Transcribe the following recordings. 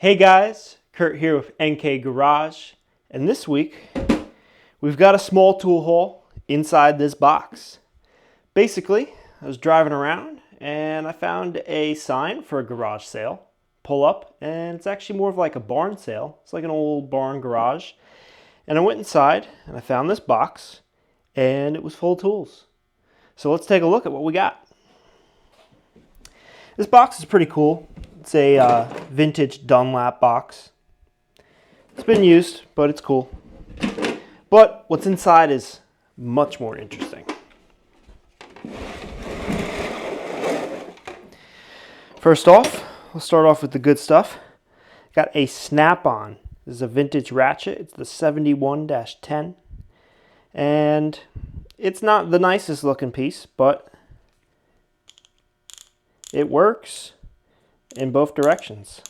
Hey guys, Kurt here with NK Garage, and this week we've got a small tool haul inside this box. Basically, I was driving around and I found a sign for a garage sale. Pull up, and it's actually more of like a barn sale. It's like an old barn garage. And I went inside and I found this box, and it was full of tools. So let's take a look at what we got. This box is pretty cool. It's a vintage Dunlap box. It's been used, but it's cool. But what's inside is much more interesting. First off, we'll start off with the good stuff. Got a snap-on. This is a vintage ratchet. It's the 71-10. And it's not the nicest looking piece, but it works in both directions.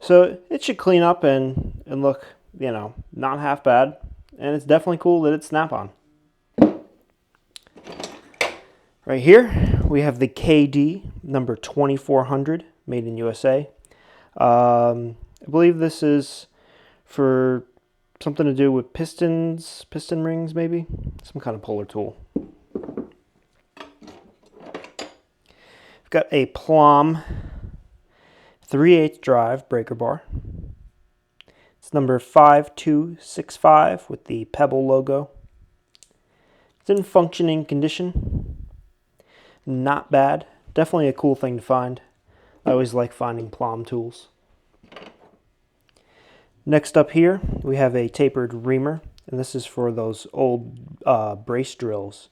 So it should clean up and look, not half bad. And it's definitely cool that it's snap-on. Right here, we have the KD number 2400, made in USA. I believe this is for something to do with piston rings, maybe? Some kind of puller tool. We've got a Plomb 3/8 drive breaker bar. It's number 5265 with the Pebble logo. It's in functioning condition. Not bad. Definitely a cool thing to find. I always like finding Plomb tools. Next up here, we have a tapered reamer, and this is for those old brace drills.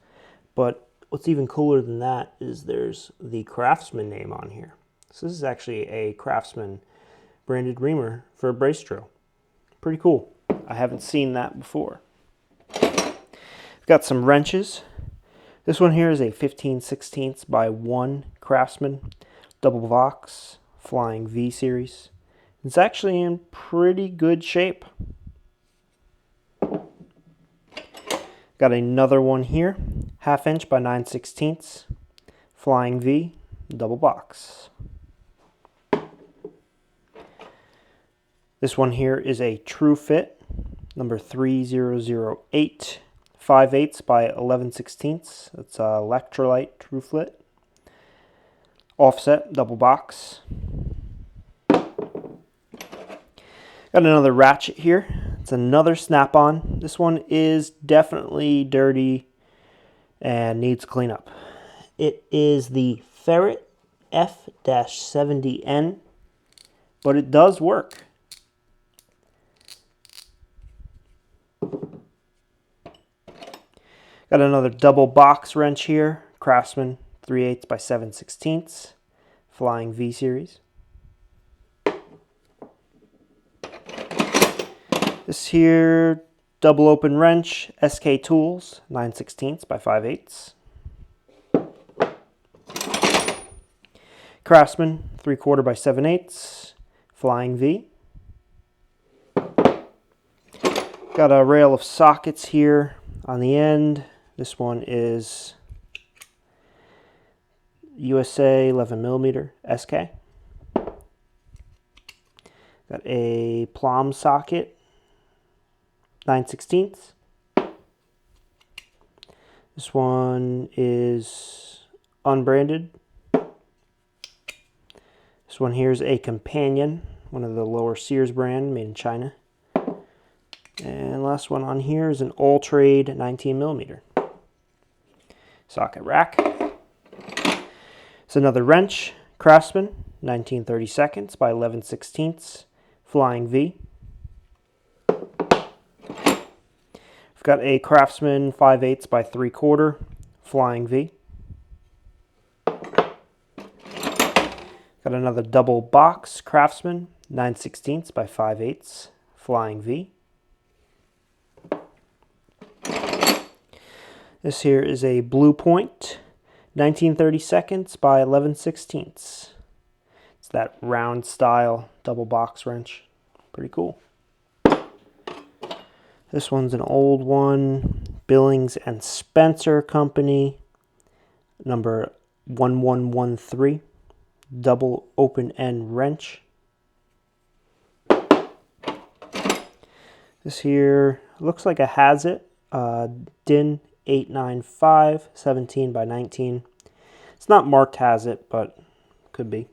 But what's even cooler than that is there's the Craftsman name on here. So this is actually a Craftsman branded reamer for a brace drill. Pretty cool. I haven't seen that before. Got some wrenches. This one here is a 15/16 by 1 Craftsman double box flying V series. It's actually in pretty good shape. Got another one here, 1/2 inch by 9/16 flying V double box. This one here is a True Fit, number 3008, 5/8 by 11/16. That's electrolyte True Fit. Offset double box. Got another ratchet here. It's another snap-on. This one is definitely dirty and needs cleanup. It is the Ferret F-70N, but it does work. Got another double box wrench here, Craftsman 3/8 by 7/16, flying V series. This here, double open wrench, SK Tools, 9/16 by 5/8. Craftsman 3/4 by 7/8, flying V. Got a rail of sockets here on the end. This one is USA 11mm SK. Got a Plomb socket, 9/16. This one is unbranded. This one here is a Companion, one of the lower Sears brand, made in China. And last one on here is an all-trade 19mm. Socket rack. It's another wrench, Craftsman, 19/32 by 11/16, flying V. We've got a Craftsman 5/8 by 3/4, flying V. Got another double box Craftsman, 9/16 by 5/8, flying V. This here is a Blue Point, 19/32 by 11/16. It's that round style double box wrench. Pretty cool. This one's an old one, Billings and Spencer Company, number 1113, double open end wrench. This here looks like a has it. DIN 895, 17 by 19. It's not marked has it, but could be.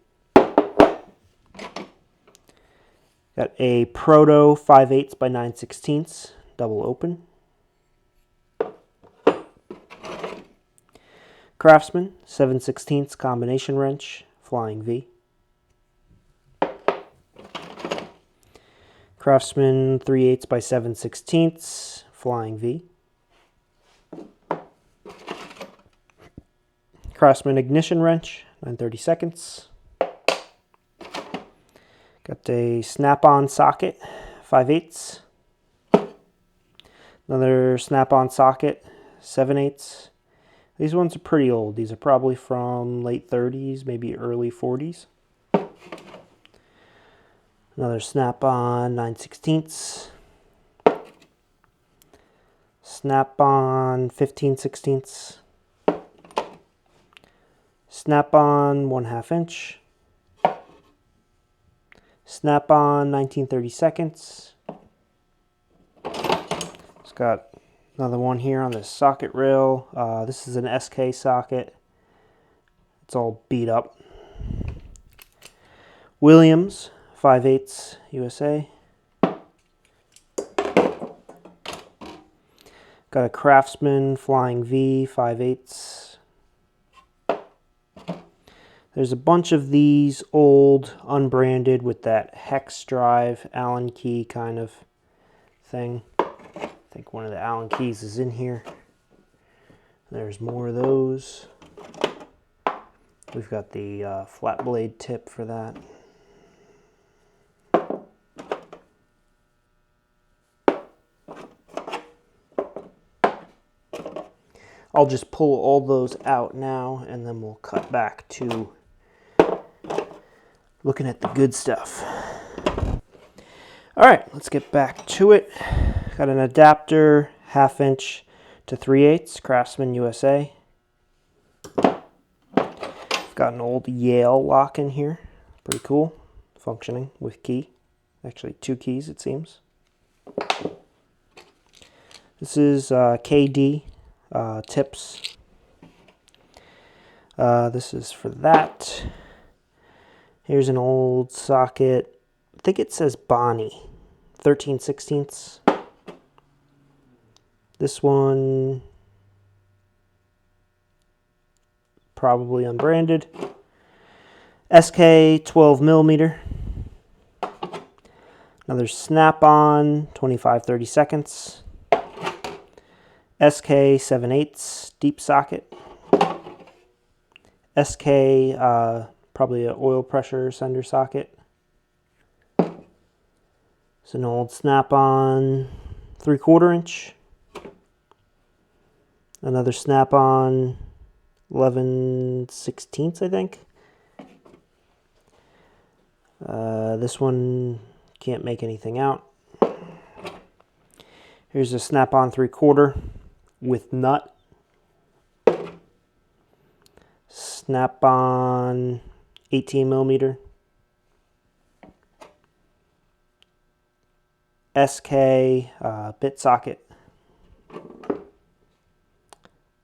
Got a Proto 5/8 by 9/16, double open. Craftsman 7/16 combination wrench, flying V. Craftsman 3/8 by 7/16, flying V. Craftsman ignition wrench, 9/32. Got a snap-on socket, 5/8. Another snap-on socket, 7/8. These ones are pretty old. These are probably from late 30s, maybe early 40s. Another snap-on 9/16. Snap-on 15/16. Snap-on 1/2 inch. Snap-on 19/32. It's got another one here on the socket rail. This is an SK socket. It's all beat up. Williams 5/8 USA. Got a Craftsman Flying V 5/8. There's a bunch of these old unbranded with that hex drive Allen key kind of thing. I think one of the Allen keys is in here. There's more of those. We've got the flat blade tip for that. I'll just pull all those out now and then we'll cut back to looking at the good stuff. All right, let's get back to it. Got an adapter, 1/2 inch to 3/8, Craftsman USA. I've got an old Yale lock in here. Pretty cool, functioning with key. Actually, 2 keys it seems. This is KD tips. This is for that. Here's an old socket. I think it says Bonnie, 13/16. This one probably unbranded. SK 12mm. Another snap-on 25/32. SK 7/8 deep socket. SK probably an oil pressure sender socket. It's an old snap-on 3/4 inch. Another snap-on 11/16, I think. This one can't make anything out. Here's a snap-on 3/4 with nut. Snap-on 18mm. SK bit socket.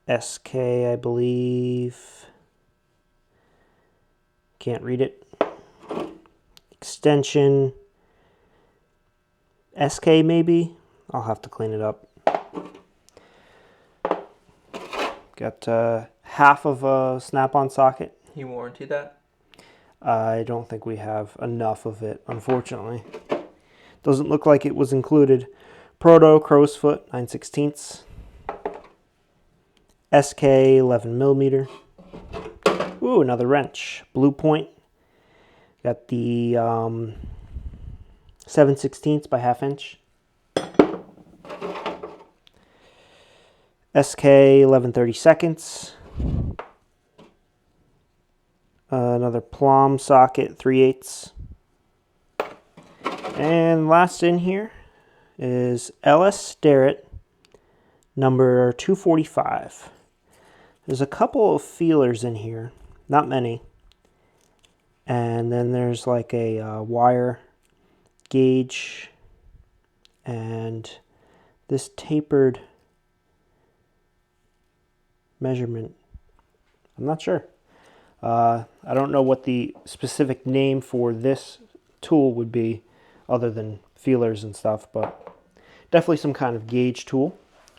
SK, I believe. Can't read it. Extension. SK maybe. I'll have to clean it up. Got half of a snap-on socket. You warranty that? I don't think we have enough of it, unfortunately. Doesn't look like it was included. Proto crow's foot 9/16. SK 11mm. Ooh, another wrench. Blue Point. Got the 7/16 by 1/2 inch. SK 11/32. Another Plomb socket 3/8. And last in here is LS Starrett number 245. There's a couple of feelers in here, not many. And then there's like a wire gauge And this tapered measurement, I'm not sure. I don't know what the specific name for this tool would be other than feelers and stuff, but definitely some kind of gauge tool.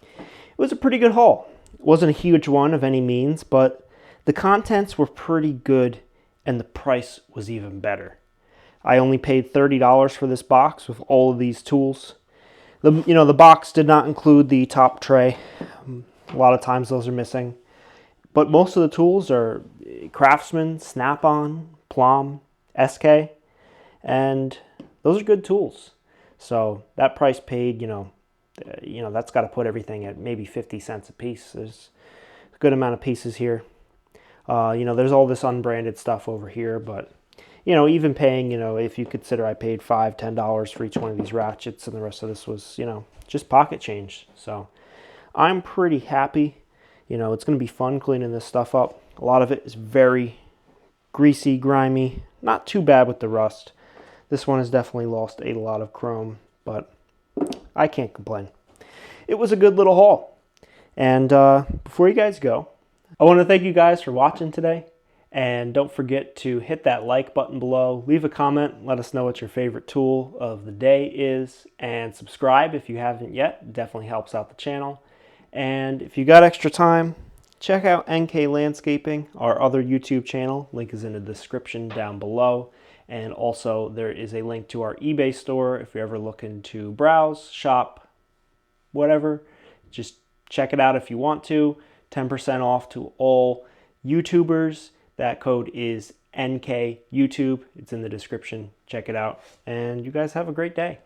It was a pretty good haul. It wasn't a huge one of any means, but the contents were pretty good and the price was even better. I only paid $30 for this box with all of these tools. The box did not include the top tray. A lot of times those are missing. But most of the tools are Craftsman, Snap-on, Plomb, SK, and those are good tools. So that price paid, that's got to put everything at maybe 50 cents a piece. There's a good amount of pieces here. There's all this unbranded stuff over here, but even paying, if you consider I paid $5, $10 for each one of these ratchets, and the rest of this was, just pocket change. So I'm pretty happy. It's going to be fun cleaning this stuff up. A lot of it is very greasy, grimy, not too bad with the rust. This one has definitely lost a lot of chrome, but I can't complain. It was a good little haul. And before you guys go, I want to thank you guys for watching today. And don't forget to hit that like button below. Leave a comment. Let us know what your favorite tool of the day is. And subscribe if you haven't yet. It definitely helps out the channel. And if you got extra time, check out NK Landscaping, our other YouTube channel. Link is in the description down below. And also there is a link to our eBay store if you're ever looking to browse, shop, whatever. Just check it out if you want to. 10% off to all YouTubers. That code is NK YouTube. It's in the description. Check it out. And you guys have a great day.